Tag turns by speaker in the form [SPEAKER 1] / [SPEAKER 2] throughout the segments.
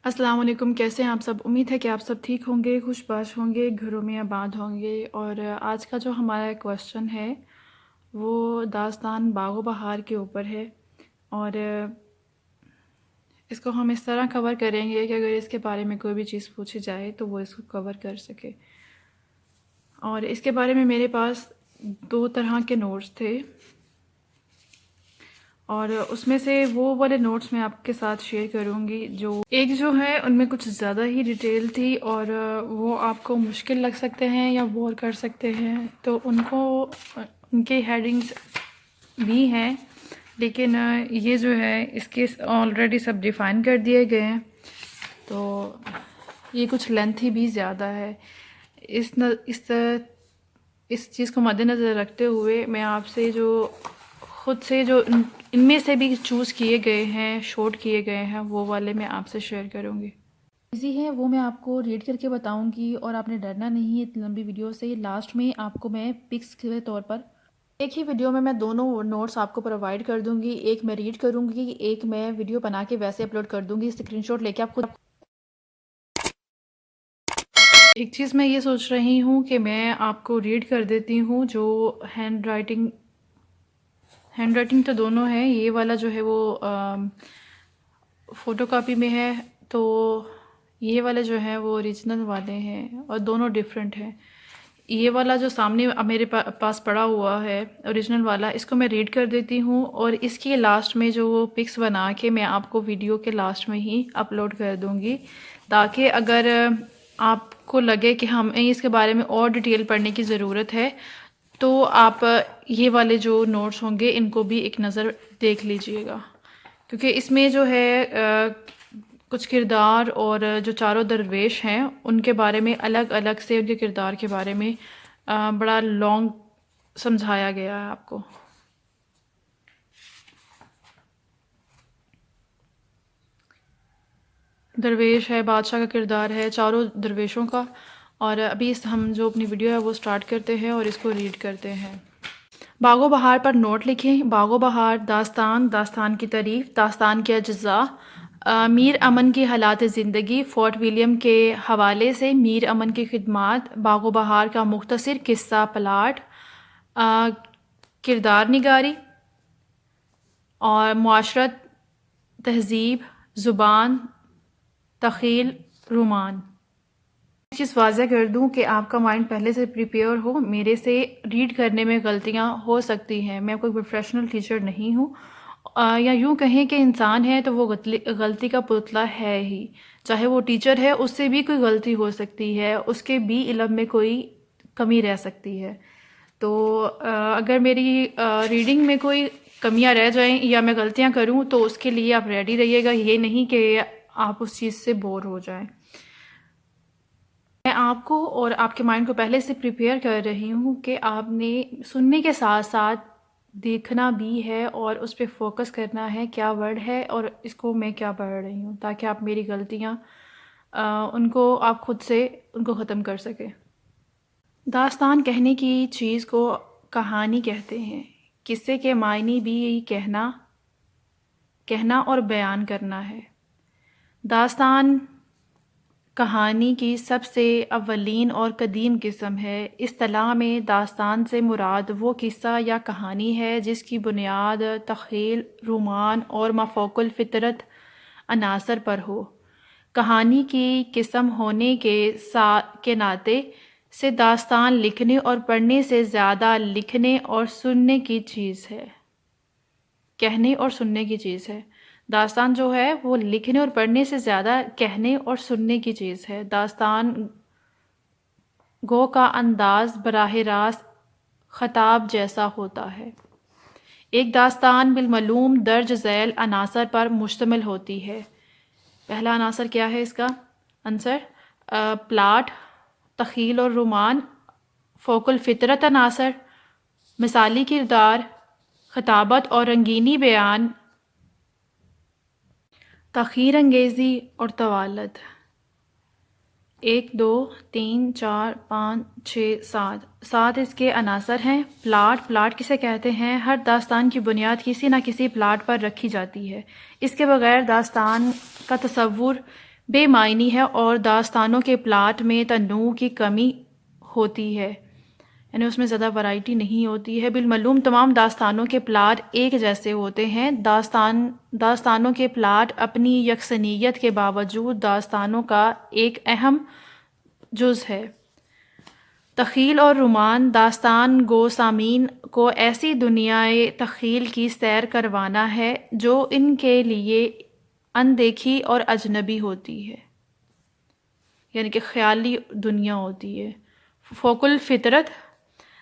[SPEAKER 1] السلام علیکم، کیسے ہیں آپ سب؟ امید ہے کہ آپ سب ٹھیک ہوں گے، خوش باش ہوں گے، گھروں میں آباد ہوں گے۔ اور آج کا جو ہمارا کویشچن ہے وہ داستان باغ و بہار کے اوپر ہے، اور اس کو ہم اس طرح کور کریں گے کہ اگر اس کے بارے میں کوئی بھی چیز پوچھی جائے تو وہ اس کو کور کر سکے۔ اور اس کے بارے میں میرے پاس دو طرح کے نوٹس تھے، اور اس میں سے وہ والے نوٹس میں آپ کے ساتھ شیئر کروں گی۔ جو ایک جو ہے ان میں کچھ زیادہ ہی ڈیٹیل تھی، اور وہ آپ کو مشکل لگ سکتے ہیں یا بور کر سکتے ہیں، تو ان کے ہیڈنگز بھی ہیں، لیکن یہ جو ہے اس کے آلریڈی سب ڈیفائن کر دیے گئے ہیں، تو یہ کچھ لینتھی بھی زیادہ ہے۔ اس چیز کو مد نظر رکھتے ہوئے میں آپ سے جو خود سے جو ان میں سے بھی چوز کیے گئے ہیں، شارٹ کیے گئے ہیں، وہ والے میں آپ سے شیئر کروں گی۔ ایزی ہے، وہ میں آپ کو ریڈ کر کے بتاؤں گی، اور آپ نے ڈرنا نہیں ہے اتنی لمبی ویڈیو سے۔ لاسٹ میں آپ کو میں پکس کے طور پر ایک ہی ویڈیو میں دونوں نوٹس آپ کو پرووائڈ کر دوں گی، ایک میں ریڈ کروں گی، ایک میں ویڈیو بنا کے ویسے اپلوڈ کر دوں گی، اسکرین شاٹ لے کے آپ خود۔ ایک چیز میں یہ سوچ رہی ہوں کہ میں آپ کو ریڈ کر دیتی ہوں، جو ہینڈ رائٹنگ تو دونوں ہیں، یہ والا جو ہے وہ فوٹو کاپی میں ہے، تو یہ والا جو ہے وہ اوریجنل والے ہیں، اور دونوں ڈیفرنٹ ہیں۔ یہ والا جو سامنے میرے پاس پڑا ہوا ہے اوریجنل والا، اس کو میں ریڈ کر دیتی ہوں، اور اس کے لاسٹ میں جو پکس بنا کے میں آپ کو ویڈیو کے لاسٹ میں ہی اپلوڈ کر دوں گی، تاکہ اگر آپ کو لگے کہ ہمیں اس کے بارے میں اور ڈیٹیل پڑھنے کی ضرورت ہے تو آپ یہ والے جو نوٹس ہوں گے ان کو بھی ایک نظر دیکھ لیجئے گا، کیونکہ اس میں جو ہے کچھ کردار اور جو چاروں درویش ہیں ان کے بارے میں الگ الگ سے، ان کے کردار کے بارے میں بڑا لانگ سمجھایا گیا ہے آپ کو۔ درویش ہے، بادشاہ کا کردار ہے، چاروں درویشوں کا، اور ابھی ہم جو اپنی ویڈیو ہے وہ سٹارٹ کرتے ہیں اور اس کو ریڈ کرتے ہیں۔ باغ و بہار پر نوٹ لکھیں۔ باغ و بہار داستان کی تعریف، داستان کے اجزاء، میر امن کی حالات زندگی، فورٹ ولیم کے حوالے سے میر امن کی خدمات، باغ و بہار کا مختصر قصہ پلاٹ، کردار نگاری اور معاشرت، تہذیب، زبان، تخیل، رومان۔ ایک چیز واضح کر دوں کہ آپ کا مائنڈ پہلے سے پریپیئر ہو، میرے سے ریڈ کرنے میں غلطیاں ہو سکتی ہیں، میں کوئی پروفیشنل ٹیچر نہیں ہوں، یا یوں کہیں کہ انسان ہے تو وہ غلطی کا پتلا ہے ہی، چاہے وہ ٹیچر ہے اس سے بھی کوئی غلطی ہو سکتی ہے، اس کے بھی علم میں کوئی کمی رہ سکتی ہے، تو اگر میری ریڈنگ میں کوئی کمیاں رہ جائیں یا میں غلطیاں کروں تو اس کے لیے آپ ریڈی رہیے گا، یہ نہیں کہ آپ اس چیز سے بور ہو جائیں۔ میں آپ کو اور آپ کے مائنڈ کو پہلے سے پریپیئر کر رہی ہوں کہ آپ نے سننے کے ساتھ ساتھ دیکھنا بھی ہے اور اس پہ فوکس کرنا ہے کیا ورڈ ہے اور اس کو میں کیا پڑھ رہی ہوں، تاکہ آپ میری غلطیاں ان کو آپ خود سے ان کو ختم کر سکیں۔ داستان کہنے کی چیز کو کہانی کہتے ہیں، قصے کے معنی بھی کہنا اور بیان کرنا ہے۔ داستان کہانی کی سب سے اولین اور قدیم قسم ہے۔ اصطلاح میں داستان سے مراد وہ قصہ یا کہانی ہے جس کی بنیاد تخیل، رومان اور مافوق الفطرت عناصر پر ہو۔ کہانی کی قسم ہونے کے ناطے سے داستان لکھنے اور پڑھنے سے زیادہ لکھنے اور سننے کی چیز ہے، کہنے اور سننے کی چیز ہے۔ داستان جو ہے وہ لکھنے اور پڑھنے سے زیادہ کہنے اور سننے کی چیز ہے۔ داستان گو کا انداز براہ راست خطاب جیسا ہوتا ہے۔ ایک داستان بالمعلوم درج ذیل عناصر پر مشتمل ہوتی ہے۔ پہلا عناصر کیا ہے اس کا آنسر؟ پلاٹ، تخیل اور رومان، فوق الفطرت عناصر، مثالی کردار، خطابت اور رنگینی بیان، تاخیر انگیزی اور توالد۔ 1 2 3 4 5 6 7 اس کے عناصر ہیں۔ پلاٹ کسے کہتے ہیں؟ ہر داستان کی بنیاد کسی نہ کسی پلاٹ پر رکھی جاتی ہے، اس کے بغیر داستان کا تصور بے معنی ہے اور داستانوں کے پلاٹ میں تنوع کی کمی ہوتی ہے، یعنی اس میں زیادہ ورائٹی نہیں ہوتی ہے۔ بالمعلوم تمام داستانوں کے پلاٹ ایک جیسے ہوتے ہیں۔ داستانوں کے پلاٹ اپنی یکسانیت کے باوجود داستانوں کا ایک اہم جز ہے۔ تخیل اور رومان داستان گو سامعین کو ایسی دنیائے تخیل کی سیر کروانا ہے جو ان کے لیے اندیکھی اور اجنبی ہوتی ہے، یعنی کہ خیالی دنیا ہوتی ہے۔ فوق الفطرت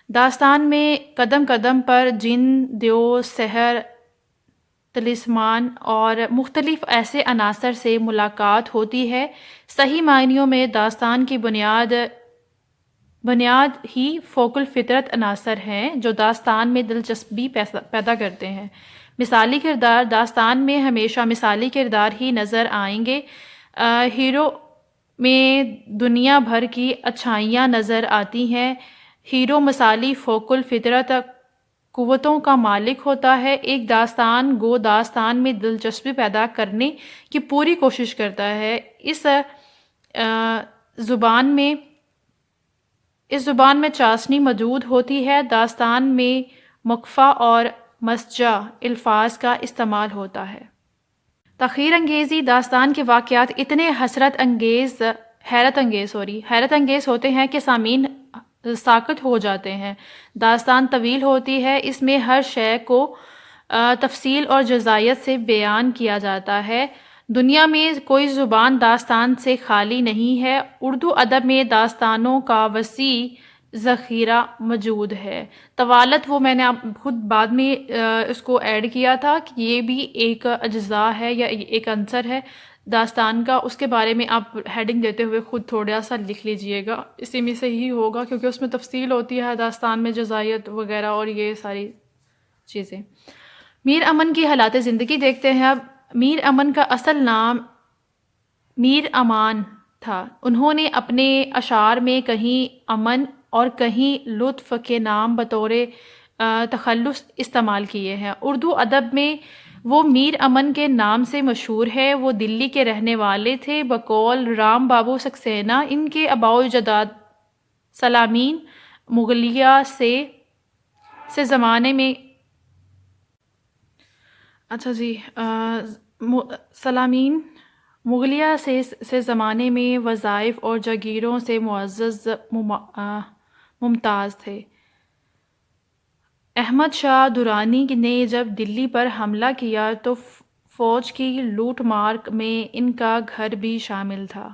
[SPEAKER 1] داستان میں قدم قدم پر جن، دیو، سحر، طلسمان اور مختلف ایسے عناصر سے ملاقات ہوتی ہے۔ صحیح معنیوں میں داستان کی بنیاد ہی فوق الفطرت عناصر ہیں جو داستان میں دلچسپی پیدا کرتے ہیں۔ مثالی کردار داستان میں ہمیشہ مثالی کردار ہی نظر آئیں گے۔ ہیرو میں دنیا بھر کی اچھائیاں نظر آتی ہیں۔ ہیرو مثالی فوق الفطرت قوتوں کا مالک ہوتا ہے۔ ایک داستان گو داستان میں دلچسپی پیدا کرنے کی پوری کوشش کرتا ہے۔ اس زبان میں چاشنی موجود ہوتی ہے۔ داستان میں مقفع اور مسجع الفاظ کا استعمال ہوتا ہے۔ تخیل انگیزی داستان کے واقعات اتنے حیرت انگیز ہوتے ہیں کہ سامعین ساکت ہو جاتے ہیں۔ داستان طویل ہوتی ہے، اس میں ہر شے کو تفصیل اور جزئیات سے بیان کیا جاتا ہے۔ دنیا میں کوئی زبان داستان سے خالی نہیں ہے۔ اردو ادب میں داستانوں کا وسیع ذخیرہ موجود ہے۔ طوالت وہ میں نے خود بعد میں اس کو ایڈ کیا تھا کہ یہ بھی ایک اجزاء ہے یا ایک عنصر ہے داستان کا۔ اس کے بارے میں آپ ہیڈنگ دیتے ہوئے خود تھوڑا سا لکھ لیجئے گا، اسی میں سے ہی ہوگا کیونکہ اس میں تفصیل ہوتی ہے داستان میں، جزئیات وغیرہ اور یہ ساری چیزیں۔ میر امن کی حالات زندگی دیکھتے ہیں اب۔ میر امن کا اصل نام میر امان تھا۔ انہوں نے اپنے اشعار میں کہیں امن اور کہیں لطف کے نام بطور تخلص استعمال کیے ہیں۔ اردو ادب میں وہ میر امن کے نام سے مشہور ہے۔ وہ دلی کے رہنے والے تھے۔ بقول رام بابو سکسینہ ان کے آباء و اجداد سلامین مغلیہ سے زمانے میں سلامین مغلیہ سے زمانے میں وظائف اور جاگیروں سے معزز ممتاز تھے۔ احمد شاہ درانی نے جب دلی پر حملہ کیا تو فوج کی لوٹ مار میں ان کا گھر بھی شامل تھا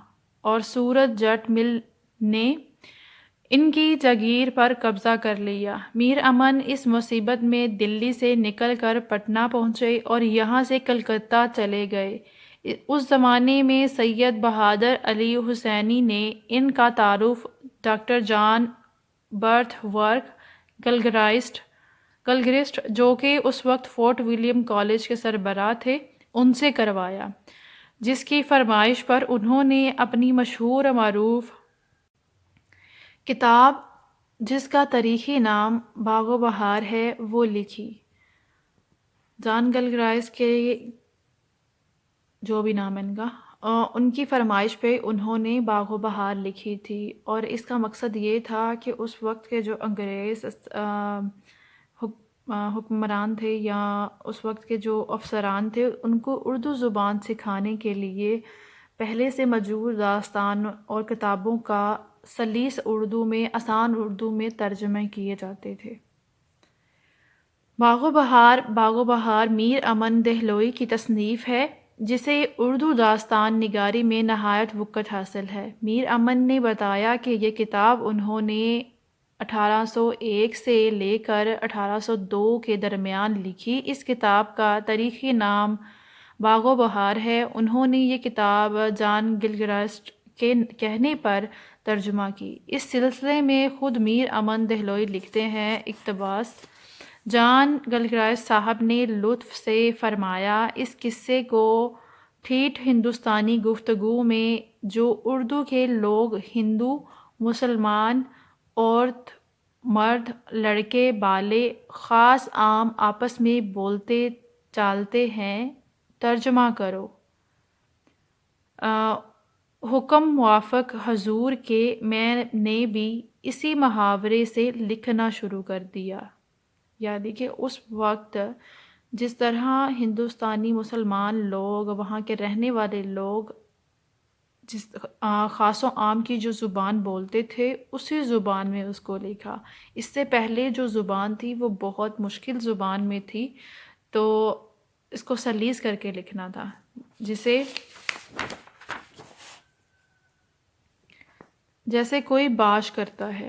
[SPEAKER 1] اور سورت جٹ مل نے ان کی جاگیر پر قبضہ کر لیا۔ میر امن اس مصیبت میں دلی سے نکل کر پٹنہ پہنچے اور یہاں سے کلکتہ چلے گئے۔ اس زمانے میں سید بہادر علی حسینی نے ان کا تعارف ڈاکٹر جان برتھ ورک گلگرسٹ جو کہ اس وقت فورٹ ولیم کالج کے سربراہ تھے ان سے کروایا، جس کی فرمائش پر انہوں نے اپنی مشہور و معروف کتاب جس کا تاریخی نام باغ و بہار ہے وہ لکھی۔ جان گلگرائس کے جو بھی نام ہے ان کی فرمائش پہ انہوں نے باغ و بہار لکھی تھی، اور اس کا مقصد یہ تھا کہ اس وقت کے جو انگریز حکمران تھے یا اس وقت کے جو افسران تھے ان کو اردو زبان سکھانے کے لیے پہلے سے موجود داستان اور کتابوں کا سلیس اردو میں، آسان اردو میں ترجمے کیے جاتے تھے۔ باغ و بہار میر امن دہلوی کی تصنیف ہے جسے اردو داستان نگاری میں نہایت وقت حاصل ہے۔ میر امن نے بتایا کہ یہ کتاب انہوں نے 1801 سے لے کر 1802 کے درمیان لکھی۔ اس کتاب کا تاریخی نام باغ و بہار ہے۔ انہوں نے یہ کتاب جان گلگرسٹ کے کہنے پر ترجمہ کی۔ اس سلسلے میں خود میر امن دہلوی لکھتے ہیں، اقتباس: جان گلگرائس صاحب نے لطف سے فرمایا، اس قصے کو ٹھیٹھ ہندوستانی گفتگو میں جو اردو کے لوگ ہندو، مسلمان، عورت، مرد، لڑکے، بالے، خاص عام آپس میں بولتے چالتے ہیں، ترجمہ کرو۔ حکم موافق حضور کے میں نے بھی اسی محاورے سے لکھنا شروع کر دیا۔ یعنی کہ اس وقت جس طرح ہندوستانی مسلمان لوگ، وہاں کے رہنے والے لوگ جس خاص و عام کی جو زبان بولتے تھے اسی زبان میں اس کو لکھا۔ اس سے پہلے جو زبان تھی وہ بہت مشکل زبان میں تھی، تو اس کو سلیس کر کے لکھنا تھا، جیسے کوئی باش کرتا ہے۔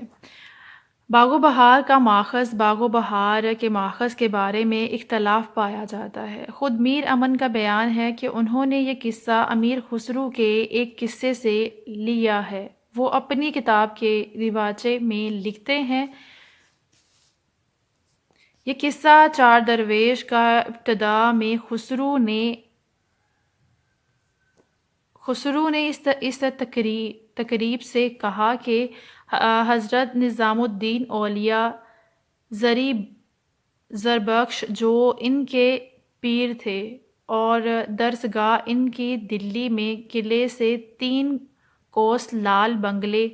[SPEAKER 1] باغ و بہار کا ماخذ باغ و بہار کے ماخذ کے بارے میں اختلاف پایا جاتا ہے۔ خود میر امن کا بیان ہے کہ انہوں نے یہ قصہ امیر خسرو کے ایک قصے سے لیا ہے۔ وہ اپنی کتاب کے دیباچے میں لکھتے ہیں، یہ قصہ چار درویش کا ابتدا میں خسرو نے اس تقریب سے کہا کہ حضرت نظام الدین اولیاء زربخش جو ان کے پیر تھے اور درسگاہ ان کی دلی میں قلعے سے 3 کوس لال بنگلے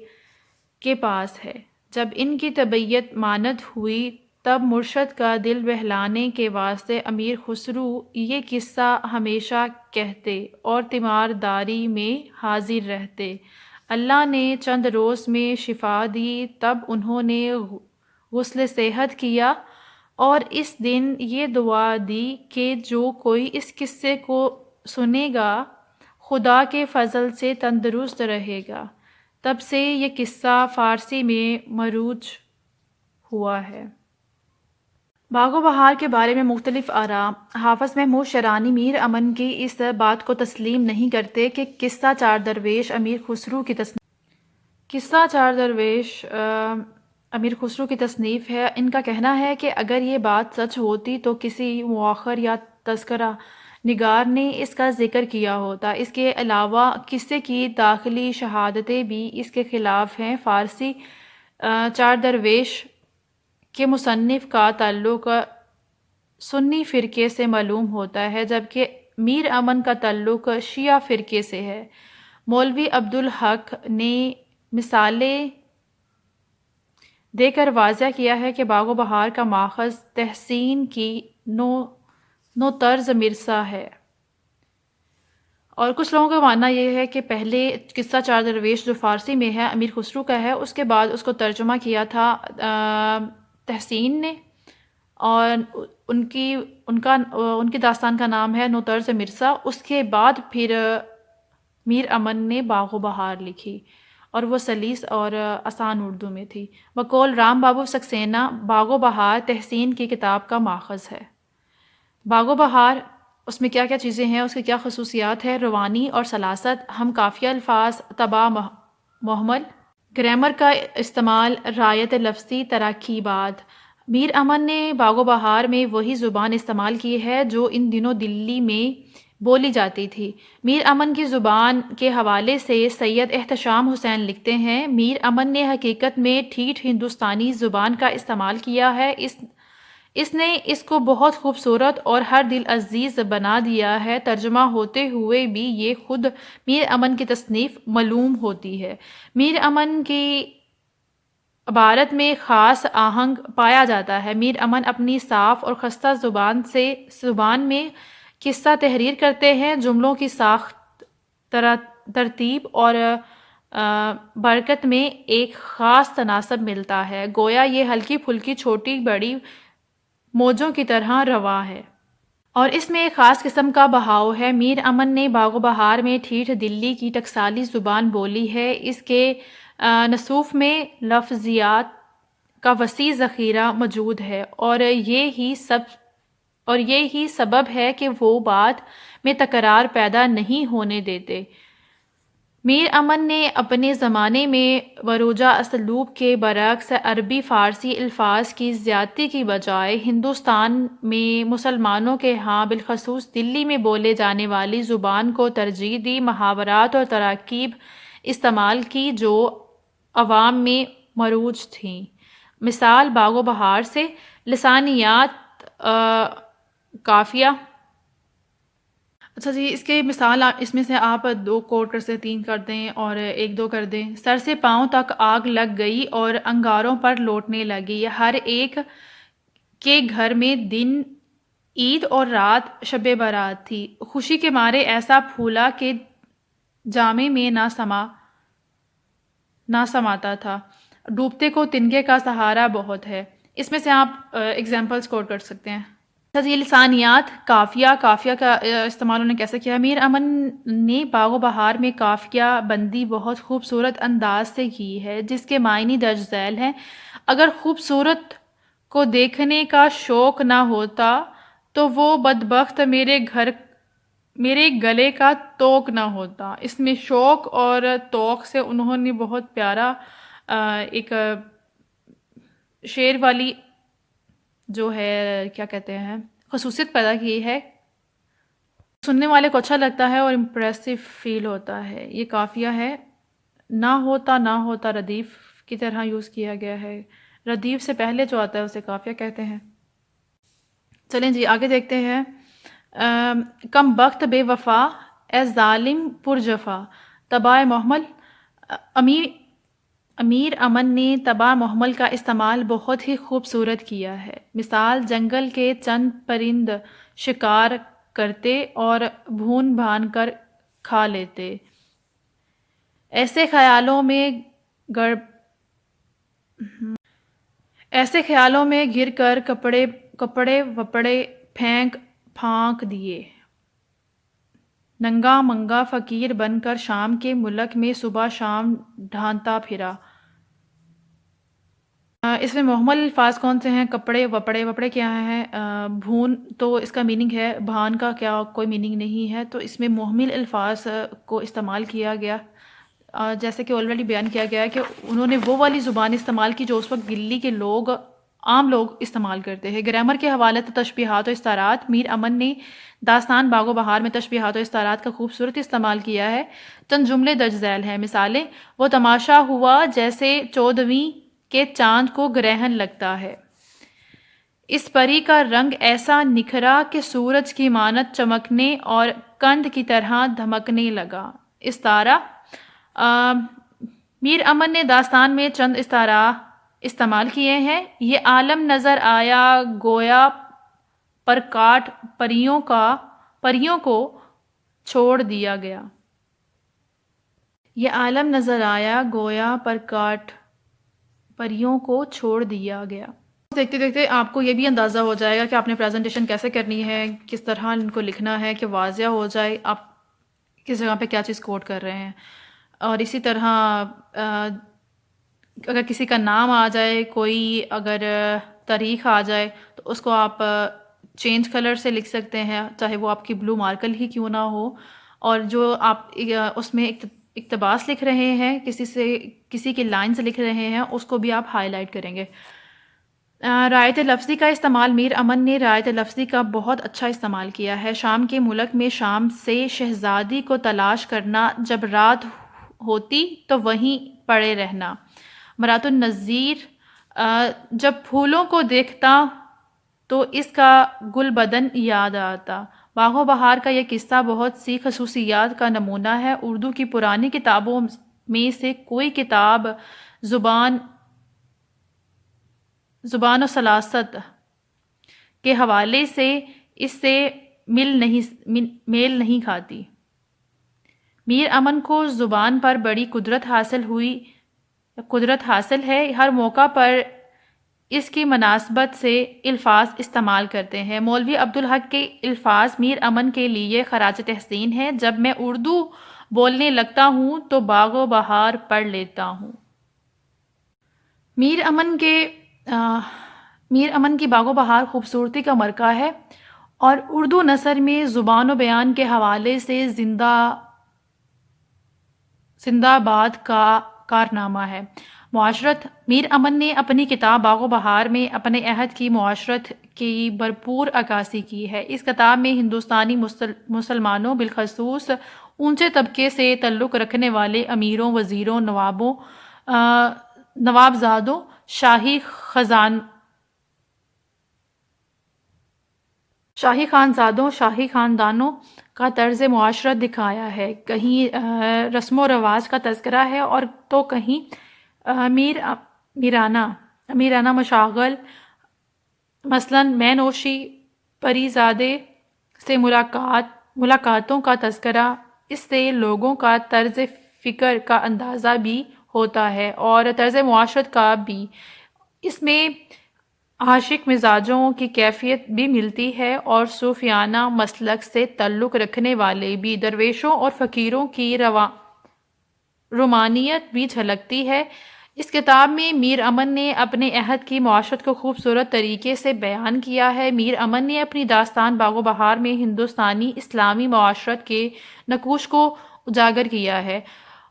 [SPEAKER 1] کے پاس ہے، جب ان کی طبیعت ماند ہوئی تب مرشد کا دل بہلانے کے واسطے امیر خسرو یہ قصہ ہمیشہ کہتے اور تیمارداری میں حاضر رہتے۔ اللہ نے چند روز میں شفا دی، تب انہوں نے غسل صحت کیا اور اس دن یہ دعا دی کہ جو کوئی اس قصے کو سنے گا خدا کے فضل سے تندرست رہے گا۔ تب سے یہ قصہ فارسی میں مروج ہوا ہے۔ باغ و بہار کے بارے میں مختلف آراء۔ حافظ محمود شیرانی میر امن کی اس بات کو تسلیم نہیں کرتے کہ قصہ چار درویش امیر خسرو کی تصنیف ہے۔ ان کا کہنا ہے کہ اگر یہ بات سچ ہوتی تو کسی مؤرخ یا تذکرہ نگار نے اس کا ذکر کیا ہوتا۔ اس کے علاوہ قصے کی داخلی شہادتیں بھی اس کے خلاف ہیں۔ فارسی چار درویش کے مصنف کا تعلق سنی فرقے سے معلوم ہوتا ہے، جبکہ میر امن کا تعلق شیعہ فرقے سے ہے۔ مولوی عبدالحق نے مثالیں دے کر واضح کیا ہے کہ باغ و بہار کا ماخذ تحسین کی نو طرز مرثا ہے، اور کچھ لوگوں کا ماننا یہ ہے کہ پہلے قصہ چار درویش جو فارسی میں ہے امیر خسرو کا ہے، اس کے بعد اس کو ترجمہ کیا تھا تحسین نے، اور ان کی داستان کا نام ہے نو طرز مرثا۔ اس کے بعد پھر میر امن نے باغ و بہار لکھی اور وہ سلیس اور آسان اردو میں تھی۔ بقول رام بابو سکسینہ باغ و بہار تحسین کی کتاب کا ماخذ ہے۔ باغ و بہار اس میں کیا کیا چیزیں ہیں، اس کی کیا خصوصیات ہے؟ روانی اور سلاست، ہم قافیہ الفاظ، طبع محمل، گرامر کا استعمال، رعایت لفظی، تراکیبات۔ میر امن نے باغ و بہار میں وہی زبان استعمال کی ہے جو ان دنوں دلی میں بولی جاتی تھی۔ میر امن کی زبان کے حوالے سے سید احتشام حسین لکھتے ہیں، میر امن نے حقیقت میں ٹھیٹھ ہندوستانی زبان کا استعمال کیا ہے، اس نے اس کو بہت خوبصورت اور ہر دل عزیز بنا دیا ہے، ترجمہ ہوتے ہوئے بھی یہ خود میر امن کی تصنیف معلوم ہوتی ہے۔ میر امن کی عبارت میں خاص آہنگ پایا جاتا ہے۔ میر امن اپنی صاف اور خستہ زبان میں قصہ تحریر کرتے ہیں، جملوں کی ساخت، ترتیب اور برکت میں ایک خاص تناسب ملتا ہے، گویا یہ ہلکی پھلکی چھوٹی بڑی موجوں کی طرح رواں ہے، اور اس میں ایک خاص قسم کا بہاؤ ہے۔ میر امن نے باغ و بہار میں ٹھیٹھ دلی کی ٹکسالی زبان بولی ہے۔ اس کے نصوص میں لفظیات کا وسیع ذخیرہ موجود ہے، اور یہی سبب ہے کہ وہ بات میں تکرار پیدا نہیں ہونے دیتے۔ میر امن نے اپنے زمانے میں وروجہ اسلوب کے برعکس عربی فارسی الفاظ کی زیادتی کی بجائے ہندوستان میں مسلمانوں کے ہاں بالخصوص دلی میں بولے جانے والی زبان کو ترجیح دی، محاورات اور تراکیب استعمال کی جو عوام میں مروج تھیں۔ مثال باغ و بہار سے لسانیات، قافیہ، اچھا جی، اس کے مثال اس میں سے آپ 2 کوٹ کر سے 3 کر دیں اور 1-2 کر دیں۔ سر سے پاؤں تک آگ لگ گئی اور انگاروں پر لوٹنے لگی، ہر ایک کے گھر میں دن عید اور رات شب برات تھی، خوشی کے مارے ایسا پھولا کہ جامے میں نہ سماتا تھا، ڈوبتے کو تنگے کا سہارا بہت ہے۔ اس میں سے آپ ایگزامپلس کوٹ کر سکتے ہیں۔ یہ لسانیات قافیہ کا استعمال انہوں نے کیسے کیا؟ میر امن نے باغ و بہار میں قافیہ بندی بہت خوبصورت انداز سے کی ہے، جس کے معنی درج ذیل ہیں: اگر خوبصورت کو دیکھنے کا شوق نہ ہوتا تو وہ بدبخت میرے گلے کا توق نہ ہوتا۔ اس میں شوق اور توق سے انہوں نے بہت پیارا ایک شعر والی جو ہے کیا کہتے ہیں خصوصیت پیدا کی ہے، سننے والے کو اچھا لگتا ہے اور امپریسو فیل ہوتا ہے۔ یہ قافیہ ہے، نہ ہوتا ردیف کی طرح یوز کیا گیا ہے، ردیف سے پہلے جو آتا ہے اسے قافیہ کہتے ہیں۔ چلیں جی آگے دیکھتے ہیں۔ کم بخت بے وفا اے ظالم پرجفا، تباہ محمل۔ امیر امن نے تباہ محمل کا استعمال بہت ہی خوبصورت کیا ہے۔ مثال: جنگل کے چند پرند شکار کرتے اور بھون بھان کر کھا لیتے، ایسے خیالوں میں گر کر کپڑے وپڑے پھانک دیے، ننگا منگا فقیر بن کر شام کے ملک میں صبح شام ڈھانٹتا پھرا۔ اس میں محمل الفاظ کون سے ہیں؟ کپڑے وپڑے کیا ہے؟ بھون، تو اس کا میننگ ہے، بھان کا کیا کوئی میننگ نہیں ہے، تو اس میں محمل الفاظ کو استعمال کیا گیا، جیسے کہ آلریڈی بیان کیا گیا ہے کہ انہوں نے وہ والی زبان استعمال کی جو اس وقت دلی کے عام لوگ استعمال کرتے ہیں۔ گرامر کے حوالے سے تشبیہات و استعارات: میر امن نے داستان باغ و بہار میں تشبیہات و استعارات کا خوبصورت استعمال کیا ہے، چند جملے درج ذیل ہیں۔ مثالیں: وہ تماشا ہوا جیسے 14ویں کے چاند کو گرہن لگتا ہے، اس پری کا رنگ ایسا نکھرا کہ سورج کی مانند چمکنے اور کند کی طرح دھمکنے لگا۔ استعارہ: میر امن نے داستان میں چند استعارہ استعمال کیے ہیں: یہ عالم نظر آیا گویا پر کاٹ پریوں کو چھوڑ دیا گیا۔ یہ عالم نظر آیا گویا پر کاٹ پریوں کو چھوڑ دیا گیا۔ دیکھتے دیکھتے آپ کو یہ بھی اندازہ ہو جائے گا کہ آپ نے پریزنٹیشن کیسے کرنی ہے، کس طرح ان کو لکھنا ہے کہ واضح ہو جائے آپ کس جگہ پہ کیا چیز کوٹ کر رہے ہیں۔ اور اسی طرح اگر کسی کا نام آ جائے، کوئی اگر تاریخ آ جائے تو اس کو آپ چینج کلر سے لکھ سکتے ہیں، چاہے وہ آپ کی بلو مارکر ہی کیوں نہ ہو، اور جو آپ اس میں اقتباس لکھ رہے ہیں، کسی کی لائن سے لکھ رہے ہیں، اس کو بھی آپ ہائی لائٹ کریں گے۔ رعایت لفظی کا استعمال: میر امن نے رعایت لفظی کا بہت اچھا استعمال کیا ہے۔ شام کے ملک میں شام سے شہزادی کو تلاش کرنا، جب رات ہوتی تو وہیں پڑے رہنا۔ مرات النظیر: جب پھولوں کو دیکھتا تو اس کا گل بدن یاد آتا۔ باغ و بہار کا یہ قصہ بہت سی خصوصیات کا نمونہ ہے۔ اردو کی پرانی کتابوں میں سے کوئی کتاب زبان و سلاست کے حوالے سے اس سے میل نہیں کھاتی۔ میر امن کو زبان پر بڑی قدرت حاصل ہے، ہر موقع پر اس کی مناسبت سے الفاظ استعمال کرتے ہیں۔ مولوی عبدالحق کے الفاظ میر امن کے لیے خراج تحسین ہیں: جب میں اردو بولنے لگتا ہوں تو باغ و بہار پڑھ لیتا ہوں۔ میر امن کی باغ و بہار خوبصورتی کا مرکہ ہے اور اردو نثر میں زبان و بیان کے حوالے سے زندہ باد کا کارنامہ ہے۔ معاشرت: میر امن نے اپنی کتاب باغ و بہار میں اپنے عہد کی معاشرت کی بھرپور عکاسی کی ہے۔ اس کتاب میں ہندوستانی مسلمانوں، بالخصوص اونچے طبقے سے تعلق رکھنے والے امیروں، وزیروں، نوابزادوں، شاہی خاندانوں، کا طرز معاشرت دکھایا ہے، کہیں رسم و رواج کا تذکرہ ہے اور تو کہیں میرانہ مشاغل، مثلاً میں نوشی، پری زادے سے ملاقاتوں کا تذکرہ۔ اس سے لوگوں کا طرز فکر کا اندازہ بھی ہوتا ہے اور طرز معاشرت کا بھی۔ اس میں عاشق مزاجوں کی کیفیت بھی ملتی ہے اور صوفیانہ مسلک سے تعلق رکھنے والے بھی درویشوں اور فقیروں کی رومانیت بھی جھلکتی ہے۔ اس کتاب میں میر امن نے اپنے عہد کی معاشرت کو خوبصورت طریقے سے بیان کیا ہے۔ میر امن نے اپنی داستان باغ و بہار میں ہندوستانی اسلامی معاشرت کے نقوش کو اجاگر کیا ہے۔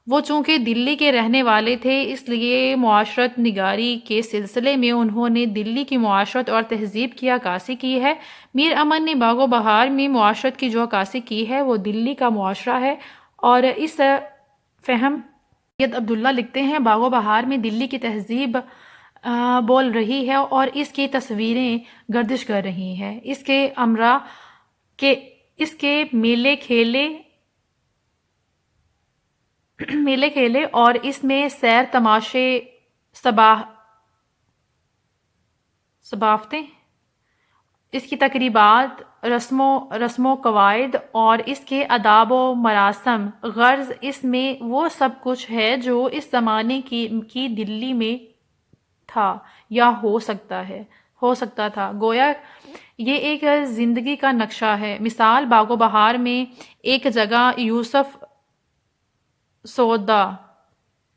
[SPEAKER 1] وہ چونکہ دلی کے رہنے والے تھے، اس لیے معاشرت نگاری کے سلسلے میں انہوں نے دلی کی معاشرت اور تہذیب کی عکاسی کی ہے۔ میر امن نے باغ و بہار میں معاشرت کی جو عکاسی کی ہے وہ دلی کا معاشرہ ہے، اور اس فہم سید عبداللہ لکھتے ہیں، باغ و بہار میں دلی کی تہذیب بول رہی ہے اور اس کی تصویریں گردش کر رہی ہیں۔ اس کے امراء اس کے میلے کھیلے اور اس میں سیر تماشے، ثقافتیں، اس کی تقریبات، رسم و قواعد اور اس کے آداب و مراسم، غرض اس میں وہ سب کچھ ہے جو اس زمانے کی دلی میں تھا یا ہو سکتا تھا۔ گویا یہ ایک زندگی کا نقشہ ہے۔ مثال، باغ و بہار میں ایک جگہ یوسف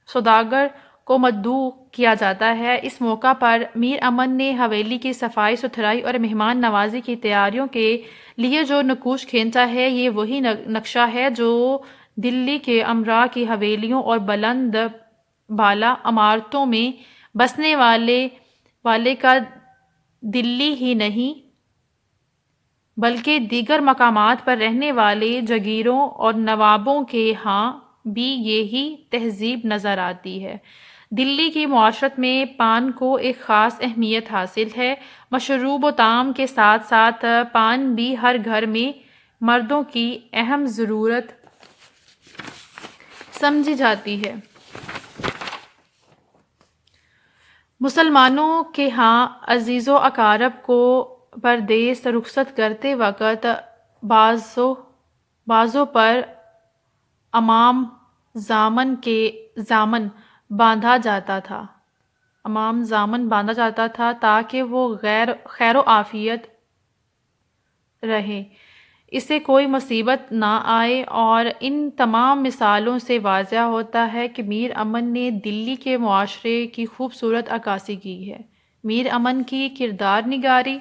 [SPEAKER 1] سوداگر کو مدعو کیا جاتا ہے۔ اس موقع پر میر امن نے حویلی کی صفائی ستھرائی اور مہمان نوازی کی تیاریوں کے لیے جو نقوش کھینچا ہے، یہ وہی نقشہ ہے جو دلی کے امراء کی حویلیوں اور بلند بالا عمارتوں میں بسنے والے کا دلی ہی نہیں بلکہ دیگر مقامات پر رہنے والے جاگیروں اور نوابوں کے ہاں بھی یہی تہذیب نظر آتی ہے۔ دلی کی معاشرت میں پان کو ایک خاص اہمیت حاصل ہے۔ مشروب و طعام کے ساتھ ساتھ پان بھی ہر گھر میں مردوں کی اہم ضرورت سمجھی جاتی ہے۔ مسلمانوں کے ہاں عزیز و اقارب کو پردیس رخصت کرتے وقت بازوں پر امام زامن باندھا جاتا تھا تاکہ وہ خیر و عافیت رہے، اسے کوئی مصیبت نہ آئے، اور ان تمام مثالوں سے واضح ہوتا ہے کہ میر امن نے دلی کے معاشرے کی خوبصورت عکاسی کی ہے۔ میر امن کی کردار نگاری۔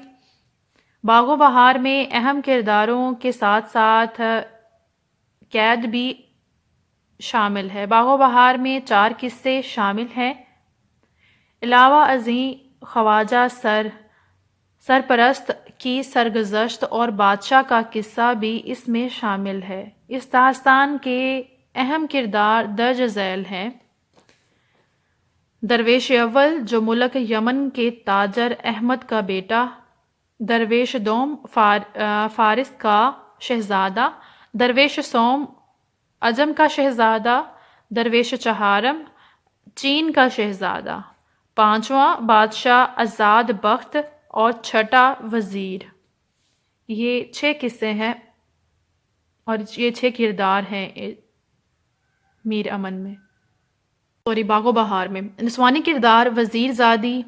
[SPEAKER 1] باغ و بہار میں اہم کرداروں کے ساتھ ساتھ قید بھی شامل ہے۔ باغ و بہار میں 4 قصے شامل ہیں۔ علاوہ ازیں خواجہ سرپرست کی سرگزشت اور بادشاہ کا قصہ بھی اس میں شامل ہے۔ اس داستان کے اہم کردار درج ذیل ہیں: درویش اول، جو ملک یمن کے تاجر احمد کا بیٹا، درویش دوم، فارس کا شہزادہ، درویش سوم، عجم کا شہزادہ، درویش چہارم، چین کا شہزادہ، پانچواں بادشاہ آزاد بخت اور چھٹا وزیر۔ یہ 6 قصے ہیں اور یہ 6 کردار ہیں میر امن میں، باغ و بہار میں۔ نسوانی کردار: وزیر زادی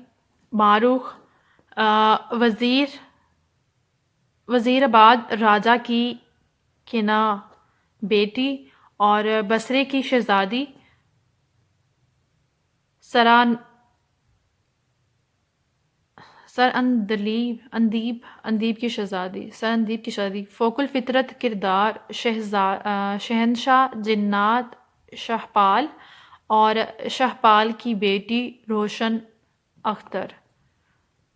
[SPEAKER 1] ماروخ، وزیر آباد راجہ کی کنا بیٹی اور بصرے کی شہزادی، اندیب کی شہزادی۔ فوق الفطرت کردار: شہنشاہ جنات شہپال اور شہپال کی بیٹی روشن اختر۔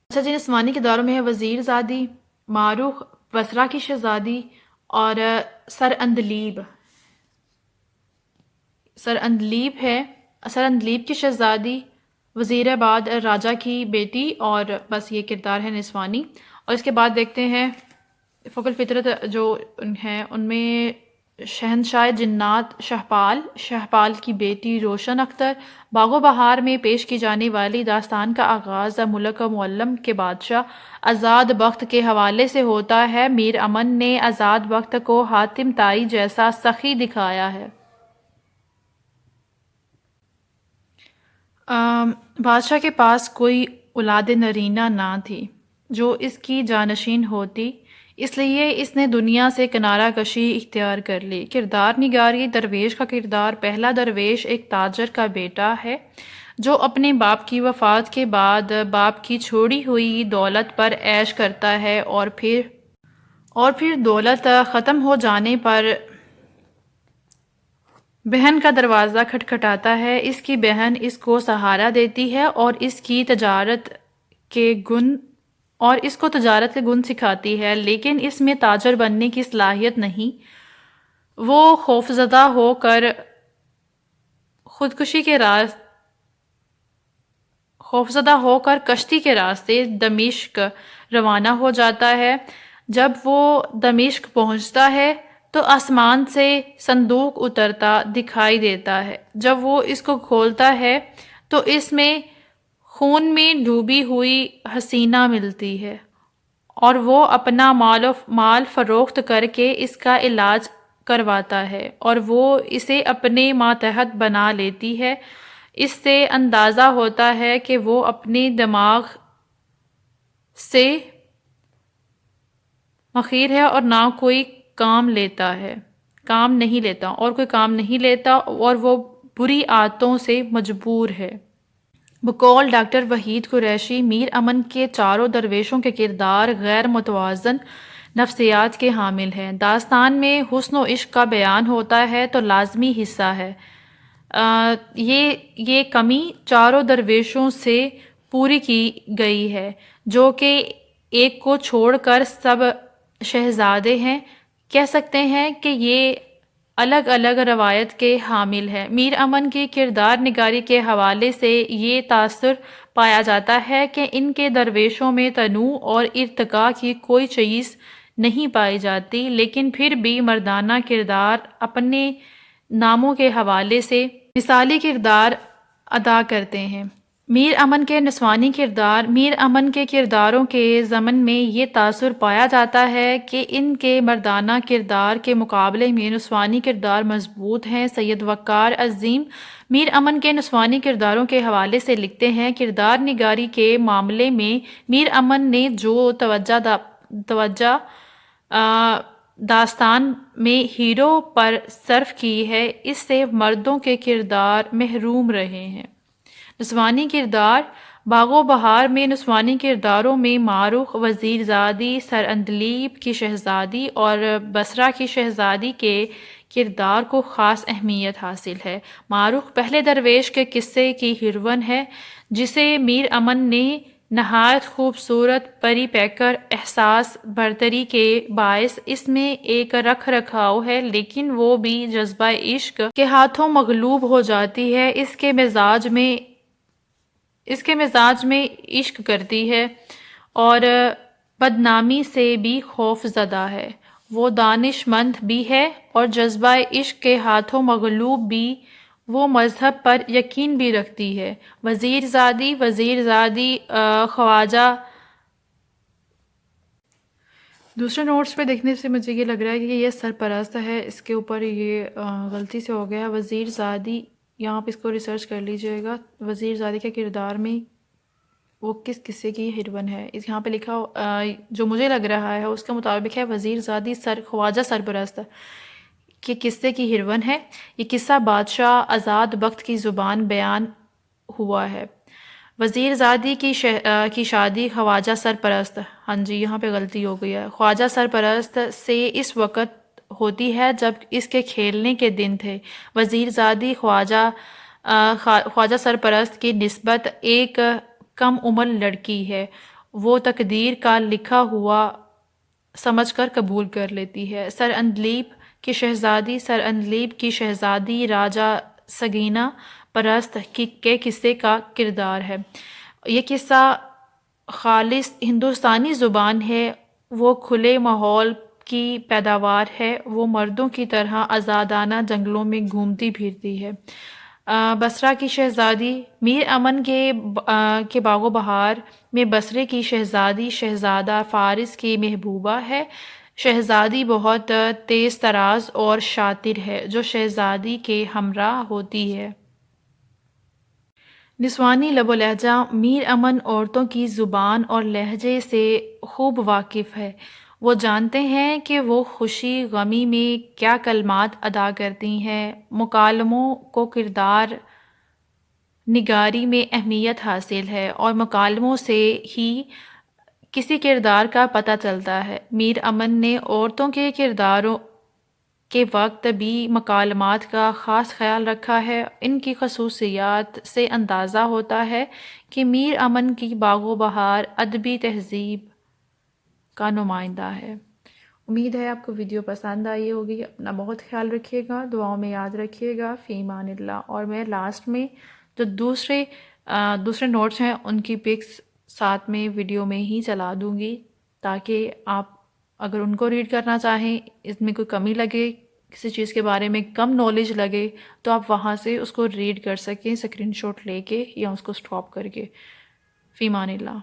[SPEAKER 1] نسوانی کرداروں میں ہے وزیر زادی ماروخ، بصرہ کی شہزادی اور سراندلیب کی شہزادی، وزیر آباد راجہ کی بیٹی، اور بس یہ کردار ہے نسوانی۔ اور اس کے بعد دیکھتے ہیں فوق الفطرت جو ہیں ان میں شہنشاہ جنات شہپال کی بیٹی روشن اختر، باغ و بہار میں پیش کی جانے والی داستان کا آغاز ملک معلم کے بادشاہ آزاد بخت کے حوالے سے ہوتا ہے۔ میر امن نے آزاد بخت کو حاتم طائی جیسا سخی دکھایا ہے۔ بادشاہ کے پاس کوئی اولاد نرینہ نہ تھی جو اس کی جانشین ہوتی، اس لیے اس نے دنیا سے کنارہ کشی اختیار کر لی۔ کردار نگاری درویش کا کردار پہلا درویش ایک تاجر کا بیٹا ہے جو اپنے باپ کی وفات کے بعد باپ کی چھوڑی ہوئی دولت پر عیش کرتا ہے اور پھر دولت ختم ہو جانے پر بہن کا دروازہ کھٹکھٹاتا ہے۔ اس کی بہن اس کو سہارا دیتی ہے اور اس کو تجارت کے گن سکھاتی ہے، لیکن اس میں تاجر بننے کی صلاحیت نہیں۔ وہ خوفزدہ ہو کر کشتی کے راستے دمشق روانہ ہو جاتا ہے۔ جب وہ دمشق پہنچتا ہے تو آسمان سے صندوق اترتا دکھائی دیتا ہے۔ جب وہ اس کو کھولتا ہے تو اس میں خون میں ڈوبی ہوئی حسینہ ملتی ہے اور وہ اپنا مال فروخت کر کے اس کا علاج کرواتا ہے اور وہ اسے اپنے ماتحت بنا لیتی ہے۔ اس سے اندازہ ہوتا ہے کہ وہ اپنے دماغ سے مخیر ہے اور کوئی کام نہیں لیتا اور وہ بری عادتوں سے مجبور ہے۔ بقول ڈاکٹر وحید قریشی، میر امن کے چاروں درویشوں کے کردار غیر متوازن نفسیات کے حامل ہیں۔ داستان میں حسن و عشق کا بیان ہوتا ہے تو لازمی حصہ ہے۔ یہ کمی چاروں درویشوں سے پوری کی گئی ہے جو کہ ایک کو چھوڑ کر سب شہزادے ہیں۔ کہہ سکتے ہیں کہ یہ الگ الگ روایت کے حامل ہیں۔ میر امن کی کردار نگاری کے حوالے سے یہ تاثر پایا جاتا ہے کہ ان کے درویشوں میں تنوع اور ارتقاء کی کوئی چیز نہیں پائی جاتی، لیکن پھر بھی مردانہ کردار اپنے ناموں کے حوالے سے مثالی کردار ادا کرتے ہیں۔ میر امن کے کرداروں کے ضمن میں یہ تاثر پایا جاتا ہے کہ ان کے مردانہ کردار کے مقابلے میں نسوانی کردار مضبوط ہیں۔ سید وقار عظیم میر امن کے نسوانی کرداروں کے حوالے سے لکھتے ہیں، کردار نگاری کے معاملے میں میر امن نے جو توجہ داستان میں ہیرو پر صرف کی ہے، اس سے مردوں کے کردار محروم رہے ہیں۔ نسوانی کردار باغ و بہار میں نسوانی کرداروں میں ماروخ وزیر زادی، سر اندلیب کی شہزادی اور بسرا کی شہزادی کے کردار کو خاص اہمیت حاصل ہے۔ ماروخ پہلے درویش کے قصے کی ہیروئن ہے جسے میر امن نے نہایت خوبصورت پری پیکر احساس برتری کے باعث اس میں ایک رکھ رکھاؤ ہے، لیکن وہ بھی جذبہ عشق کے ہاتھوں مغلوب ہو جاتی ہے۔ اس کے مزاج میں عشق کرتی ہے اور بدنامی سے بھی خوف زدہ ہے۔ وہ دانش مند بھی ہے اور جذبہ عشق کے ہاتھوں مغلوب بھی، وہ مذہب پر یقین بھی رکھتی ہے۔ وزیر زادی خواجہ دوسرے نوٹس پہ دیکھنے سے مجھے یہ لگ رہا ہے کہ یہ سرپرست ہے، اس کے اوپر یہ غلطی سے ہو گیا ہے۔ وزیر زادی، یہاں پہ اس کو ریسرچ کر لیجئے گا، وزیر زادی کے کردار میں وہ کس قصے کی ہیروئن ہے۔ اس یہاں پہ لکھا جو مجھے لگ رہا ہے اس کے مطابق ہے وزیر زادی خواجہ سرپرست کے قصے کی ہیروئن ہے۔ یہ قصہ بادشاہ آزاد بخت کی زبان بیان ہوا ہے۔ وزیر زادی کی شادی خواجہ سرپرست، ہاں جی یہاں پہ غلطی ہو گئی ہے، خواجہ سرپرست سے اس وقت ہوتی ہے جب اس کے کھیلنے کے دن تھے۔ وزیر زادی خواجہ سرپرست کی نسبت ایک کم عمر لڑکی ہے، وہ تقدیر کا لکھا ہوا سمجھ کر قبول کر لیتی ہے۔ سر اندلیب کی شہزادی راجہ سگینہ پرست کے قصے کا کردار ہے۔ یہ قصہ خالص ہندوستانی زبان ہے وہ کھلے ماحول کی پیداوار ہے، وہ مردوں کی طرح آزادانہ جنگلوں میں گھومتی پھرتی ہے۔ بصرہ کی شہزادی میر امن کے باغ و بہار میں بصرے کی شہزادی شہزادہ فارس کی محبوبہ ہے۔ شہزادی بہت تیز تراز اور شاطر ہے جو شہزادی کے ہمراہ ہوتی ہے۔ نسوانی لب و لہجہ میر امن عورتوں کی زبان اور لہجے سے خوب واقف ہے۔ وہ جانتے ہیں کہ وہ خوشی غمی میں کیا کلمات ادا کرتی ہیں۔ مکالموں کو کردار نگاری میں اہمیت حاصل ہے اور مکالموں سے ہی کسی کردار کا پتہ چلتا ہے۔ میر امن نے عورتوں کے کرداروں کے وقت بھی مکالمات کا خاص خیال رکھا ہے۔ ان کی خصوصیات سے اندازہ ہوتا ہے کہ میر امن کی باغ و بہار ادبی تہذیب کا نمائندہ ہے۔ امید ہے آپ کو ویڈیو پسند آئی ہوگی۔ اپنا بہت خیال رکھیے گا، دعاؤں میں یاد رکھیے گا۔ فی امان اللہ۔ اور میں لاسٹ میں جو دوسرے نوٹس ہیں ان کی پکس ساتھ میں ویڈیو میں ہی چلا دوں گی، تاکہ آپ اگر ان کو ریڈ کرنا چاہیں، اس میں کوئی کمی لگے، کسی چیز کے بارے میں کم نالج لگے، تو آپ وہاں سے اس کو ریڈ کر سکیں اسکرین شاٹ لے کے یا اس کو سٹاپ کر کے۔ فی امان اللہ۔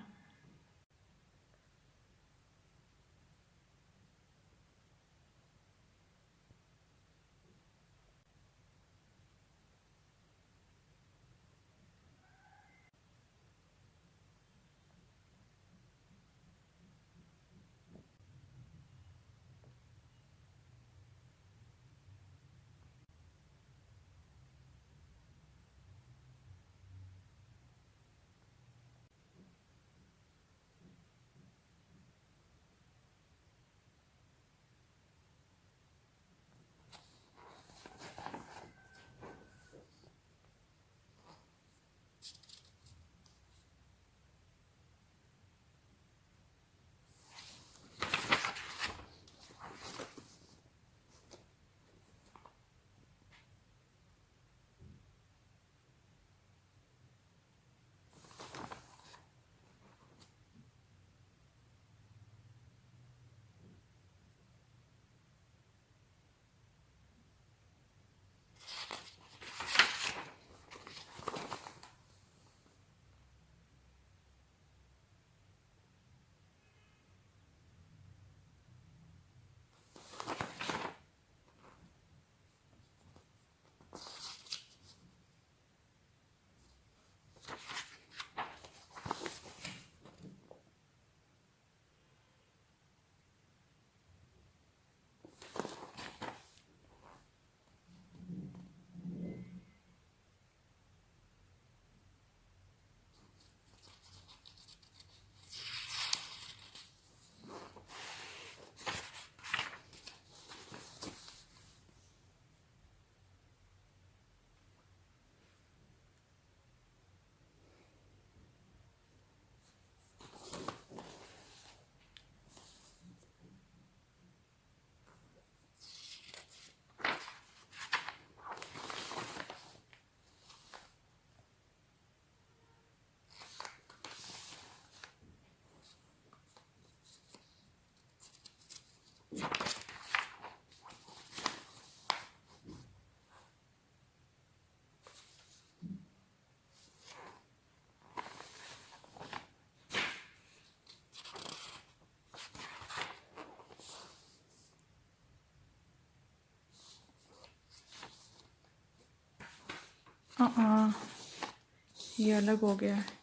[SPEAKER 1] یہ الگ ہو گیا ہے۔